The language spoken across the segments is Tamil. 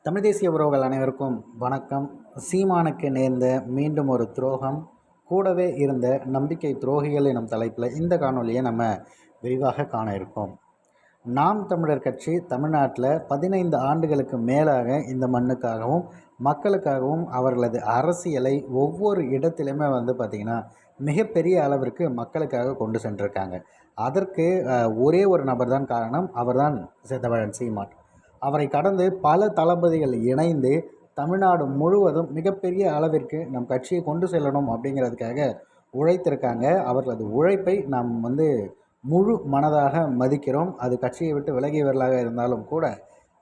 தமிழ் தேசிய உறவுகள் அனைவருக்கும் வணக்கம். சீமானுக்கு நேர்ந்த மீண்டும் ஒரு துரோகம், கூடவே இருந்த நம்பிக்கை துரோகிகள் எனும் தலைப்பில் இந்த காணொலியை நம்ம விரிவாக காண இருக்கோம். நாம் தமிழர் கட்சி தமிழ்நாட்டில் 15 ஆண்டுகளுக்கு மேலாக இந்த மண்ணுக்காகவும் மக்களுக்காகவும் அவர்களது அரசியலை ஒவ்வொரு இடத்திலுமே பார்த்திங்கன்னா மிகப்பெரிய அளவிற்கு மக்களுக்காக கொண்டு சென்றிருக்காங்க. அதற்கு ஒரே ஒரு நபர் தான் காரணம், அவர்தான் செந்தமிழன் சீமான். அவரை கடந்து பல தளபதிகள் இணைந்து தமிழ்நாடு முழுவதும் மிகப்பெரிய அளவிற்கு நம் கட்சியை கொண்டு செல்லணும் அப்படிங்கிறதுக்காக உழைத்திருக்காங்க. அவர்களது உழைப்பை நாம் முழு மனதாக மதிக்கிறோம். அது கட்சியை விட்டு விலகியவர்களாக இருந்தாலும் கூட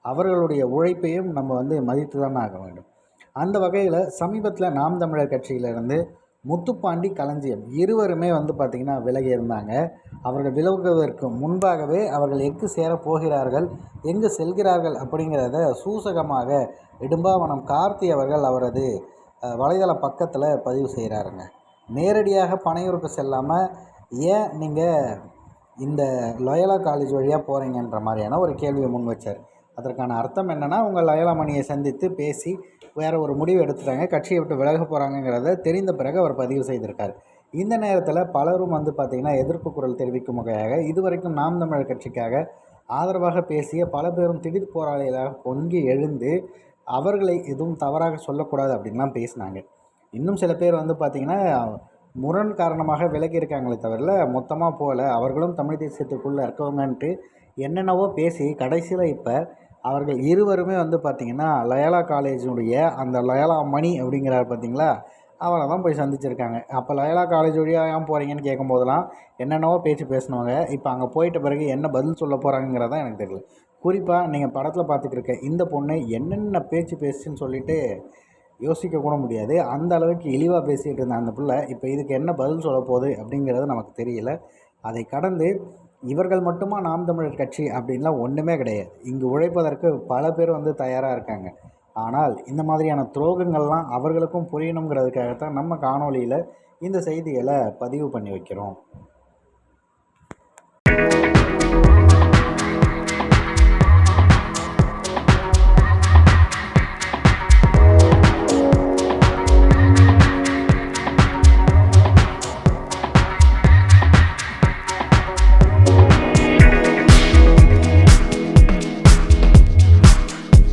அவர்களுடைய உழைப்பையும் நம்ம மதித்து தான் ஆக வேண்டும். அந்த வகையில் சமீபத்தில் நாம் தமிழர் கட்சியிலிருந்து முத்துப்பாண்டி, களஞ்சியம் இருவருமே பார்த்திங்கன்னா விலகி இருந்தாங்க. அவர்கள் விலகுவதற்கு முன்பாகவே அவர்கள் எங்கு சேரப் போகிறார்கள், எங்கு செல்கிறார்கள் அப்படிங்கிறத சூசகமாக இடும்பாவனம் கார்த்தி அவர்கள் அவரது வலைதள பக்கத்தில் பதிவு செய்கிறாருங்க. நேரடியாக பனையூருக்கு செல்லாமல் ஏன் நீங்கள் இந்த லொயலா காலேஜ் வழியாக போகிறீங்கன்ற மாதிரியான ஒரு கேள்வியை முன் வச்சார். அதற்கான அர்த்தம் என்னென்னா, உங்கள் லயோலா மணியை சந்தித்து பேசி வேறு ஒரு முடிவு எடுத்துட்டாங்க, கட்சியை விட்டு விலக போகிறாங்கங்கிறத தெரிந்த பிறகு அவர் பதிவு செய்திருக்கார். இந்த நேரத்தில் பலரும் பார்த்திங்கன்னா எதிர்ப்பு குரல் தெரிவிக்கும் வகையாக இதுவரைக்கும் நாம் தமிழர் கட்சிக்காக ஆதரவாக பேசிய பல பேரும் திடீர் போராளிகளாக பொங்கி எழுந்து அவர்களை எதுவும் தவறாக சொல்லக்கூடாது அப்படின்லாம் பேசினாங்க. இன்னும் சில பேர் பார்த்திங்கன்னா முரண் காரணமாக விலகி இருக்காங்களே தவிர மொத்தமாக போகல, அவர்களும் தமிழ் தேசியத்துக்குள்ளே இருக்கவங்கன்ட்டு என்னென்னவோ பேசி கடைசியில் இப்போ அவர்கள் இருவருமே பார்த்திங்கன்னா லயோலா காலேஜினுடைய அந்த லயோலா மணி அப்படிங்கிறார் பார்த்திங்களா, அவரை தான் போய் சந்திச்சிருக்காங்க. அப்போ லயோலா காலேஜ் வழியாக ஏன் போகிறீங்கன்னு கேட்கும்போதெல்லாம் என்னென்னவோ பேச்சு பேசினவங்க இப்போ அங்கே போயிட்ட பிறகு என்ன பதில் சொல்ல போகிறாங்கிறதான் எனக்கு தெரியல. குறிப்பாக நீங்கள் படத்தில் பார்த்துட்டு இருக்க இந்த பொண்ணு என்னென்ன பேச்சு பேசுன்னு சொல்லிவிட்டு யோசிக்க கூட முடியாது. அந்த அளவுக்கு இழிவாக பேசிகிட்டு இருந்த அந்த பிள்ளை இப்போ இதுக்கு என்ன பதில் சொல்ல போகுது அப்படிங்கிறது நமக்கு தெரியல. அதை கடந்து இவர்கள் மட்டுமா நாம் தமிழர் கட்சி அப்படின்லாம் ஒன்றுமே கிடையாது. இங்கு உழைப்பதற்கு பல பேர் தயாராக இருக்காங்க. ஆனால் இந்த மாதிரியான துரோகங்கள்லாம் அவர்களுக்கும் புரியணுங்கிறதுக்காகத்தான் நம்ம காணொலியில் இந்த செய்திகளை பதிவு பண்ணி வைக்கிறோம்.